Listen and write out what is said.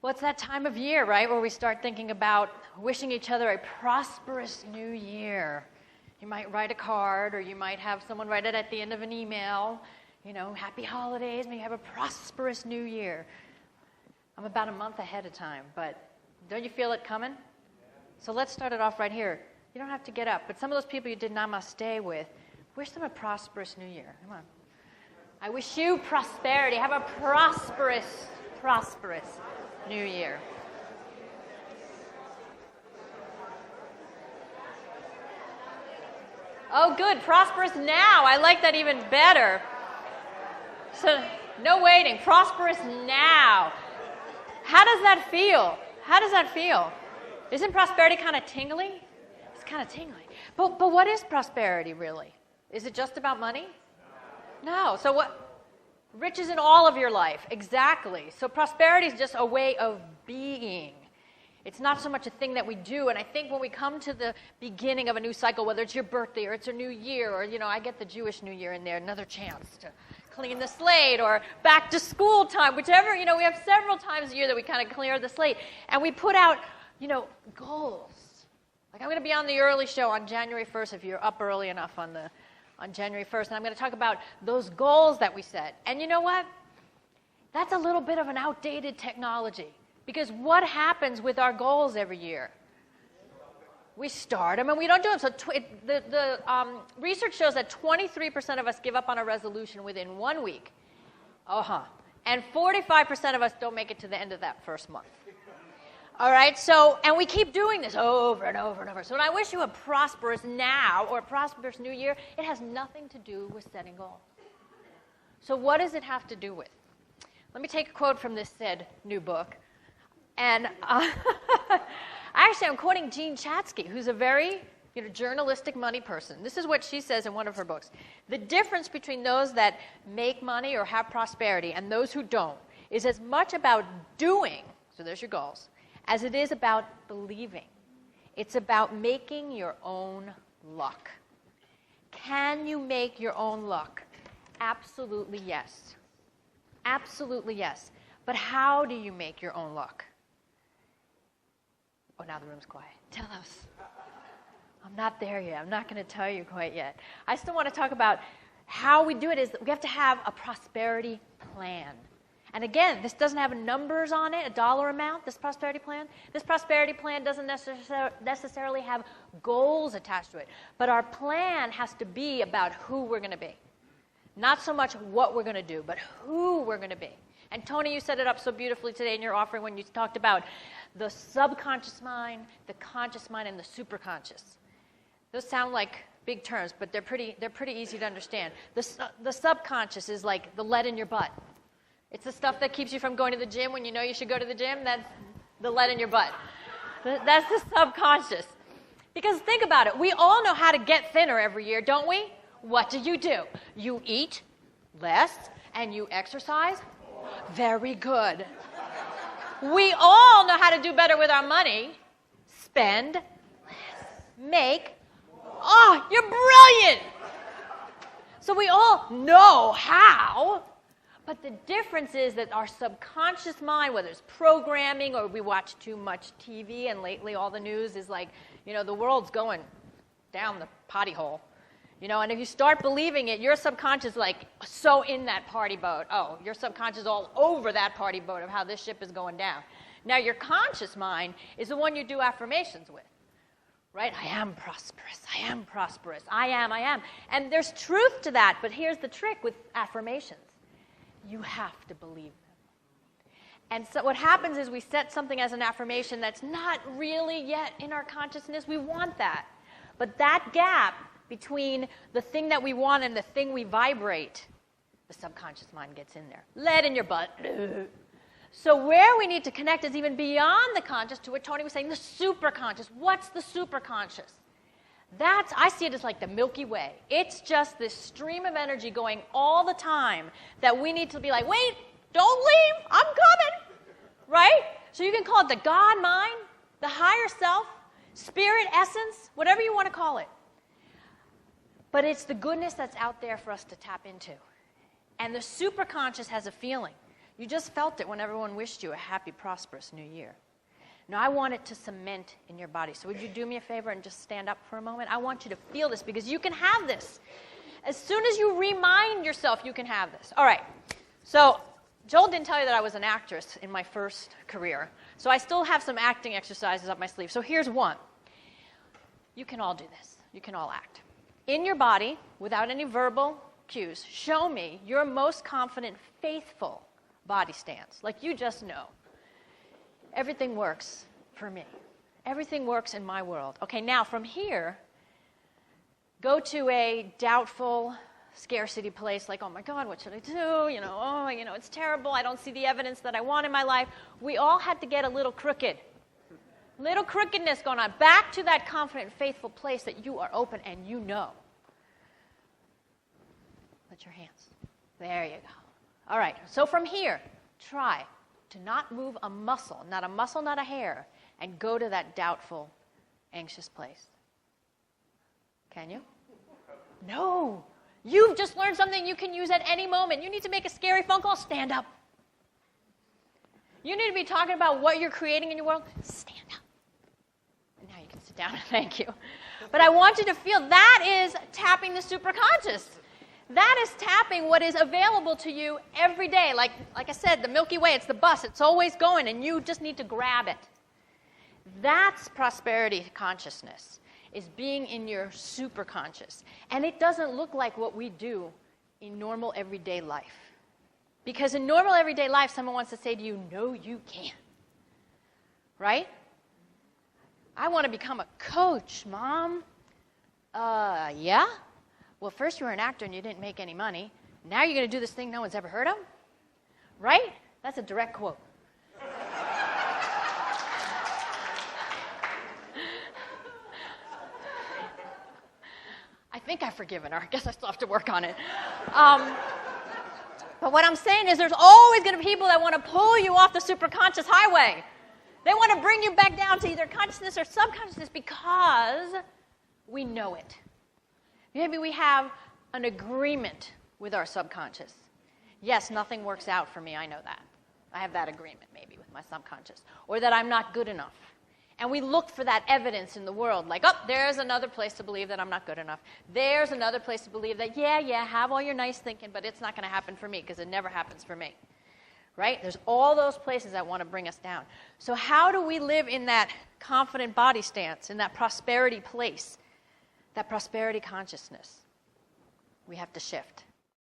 Well, it's that time of year, right, where we start thinking about wishing each other a prosperous new year. You might write a card, or you might have someone write it at the end of an email. Happy holidays, may you have a prosperous new year. I'm about a month ahead of time, but don't you feel it coming? So let's start it off right here. You don't have to get up, but some of those people you did namaste with, wish them a prosperous new year. Come on. I wish you prosperity. Have a prosperous new year. Oh, good. Prosperous now. I like that even better. So, no waiting. Prosperous now. How does that feel? How does that feel? Isn't prosperity kind of tingly? It's kind of tingly. But what is prosperity really? Is it just about money? No. So what? Riches in all of your life. Exactly. So prosperity is just a way of being. It's not so much a thing that we do. And I think when we come to the beginning of a new cycle, whether it's your birthday or it's a new year, or, I get the Jewish New Year in there, another chance to clean the slate, or back to school time, whichever, we have several times a year that we kind of clear the slate. And we put out, goals. Like I'm going to be on the early show on January 1st if you're up early enough on January 1st. And I'm going to talk about those goals that we set. And you know what? That's a little bit of an outdated technology. Because what happens with our goals every year? We start them and we don't do them. So the research shows that 23% of us give up on a resolution within 1 week. And 45% of us don't make it to the end of that first month. All right, and we keep doing this over and over and over. So when I wish you a prosperous now or a prosperous new year, it has nothing to do with setting goals. So what does it have to do with? Let me take a quote from this said new book. And actually, I'm quoting Jean Chatzky, who's a very journalistic money person. This is what she says in one of her books. The difference between those that make money or have prosperity and those who don't is as much about doing, so there's your goals, as it is about believing. It's about making your own luck. Can you make your own luck? Absolutely yes. Absolutely yes. But how do you make your own luck? Oh, now the room's quiet. Tell us. I'm not there yet. I'm not going to tell you quite yet. I still want to talk about how we do it. Is we have to have a prosperity plan. And again, this doesn't have numbers on it, a dollar amount, this prosperity plan. This prosperity plan doesn't necessarily have goals attached to it. But our plan has to be about who we're going to be. Not so much what we're going to do, but who we're going to be. And Tony, you set it up so beautifully today in your offering when you talked about the subconscious mind, the conscious mind, and the superconscious. Those sound like big terms, but they're pretty easy to understand. The subconscious is like the lead in your butt. It's the stuff that keeps you from going to the gym when you know you should go to the gym. That's the lead in your butt. That's the subconscious. Because think about it. We all know how to get thinner every year, don't we? What do? You eat less and you exercise. Very good. We all know how to do better with our money. Spend less. Make. Oh, you're brilliant. So we all know how. But the difference is that our subconscious mind, whether it's programming or we watch too much TV, and lately all the news is like, the world's going down the potty hole. And if you start believing it, your subconscious is like so in that party boat. Oh, your subconscious is all over that party boat of how this ship is going down. Now, your conscious mind is the one you do affirmations with, right? I am prosperous. I am prosperous. I am. And there's truth to that, but here's the trick with affirmations. You have to believe them. And so what happens is we set something as an affirmation that's not really yet in our consciousness. We want that. But that gap between the thing that we want and the thing we vibrate, the subconscious mind gets in there. Lead in your butt. So where we need to connect is even beyond the conscious to what Tony was saying, the superconscious. What's the superconscious? I see it as like the Milky Way. It's just this stream of energy going all the time that we need to be like, wait, don't leave, I'm coming, right? So you can call it the God mind, the higher self, spirit, essence, whatever you want to call it. But it's the goodness that's out there for us to tap into. And the superconscious has a feeling. You just felt it when everyone wished you a happy, prosperous new year. Now, I want it to cement in your body. So would you do me a favor and just stand up for a moment? I want you to feel this because you can have this. As soon as you remind yourself, you can have this. All right. So Joel didn't tell you that I was an actress in my first career. So I still have some acting exercises up my sleeve. So here's one. You can all do this. You can all act. In your body, without any verbal cues, show me your most confident, faithful body stance. Like you just know. Everything works for me. Everything works in my world. Okay, now from here, go to a doubtful, scarcity place like, oh my God, what should I do? It's terrible. I don't see the evidence that I want in my life. We all had to get a little crooked. Little crookedness going on. Back to that confident, faithful place that you are open and you know. Let your hands. There you go. All right, so from here, try to not move a muscle, not a hair, and go to that doubtful, anxious place. Can you? No. You've just learned something you can use at any moment. You need to make a scary phone call, stand up. You need to be talking about what you're creating in your world, stand up. And now you can sit down, thank you. But I want you to feel that is tapping the superconscious. That is tapping what is available to you every day. Like I said, the Milky Way, it's the bus. It's always going, and you just need to grab it. That's prosperity consciousness, is being in your superconscious. And it doesn't look like what we do in normal everyday life. Because in normal everyday life, someone wants to say to you, no, you can't. Right? I want to become a coach, Mom. Yeah? Well, first you were an actor and you didn't make any money. Now you're going to do this thing no one's ever heard of? Right? That's a direct quote. I think I've forgiven her. I guess I still have to work on it. But what I'm saying is there's always going to be people that want to pull you off the superconscious highway. They want to bring you back down to either consciousness or subconsciousness because we know it. Maybe we have an agreement with our subconscious. Yes, nothing works out for me, I know that. I have that agreement maybe with my subconscious. Or that I'm not good enough. And we look for that evidence in the world, like, oh, there's another place to believe that I'm not good enough. There's another place to believe that, yeah, have all your nice thinking, but it's not going to happen for me because it never happens for me. Right? There's all those places that want to bring us down. So how do we live in that confident body stance, in that prosperity place? That prosperity consciousness, we have to shift.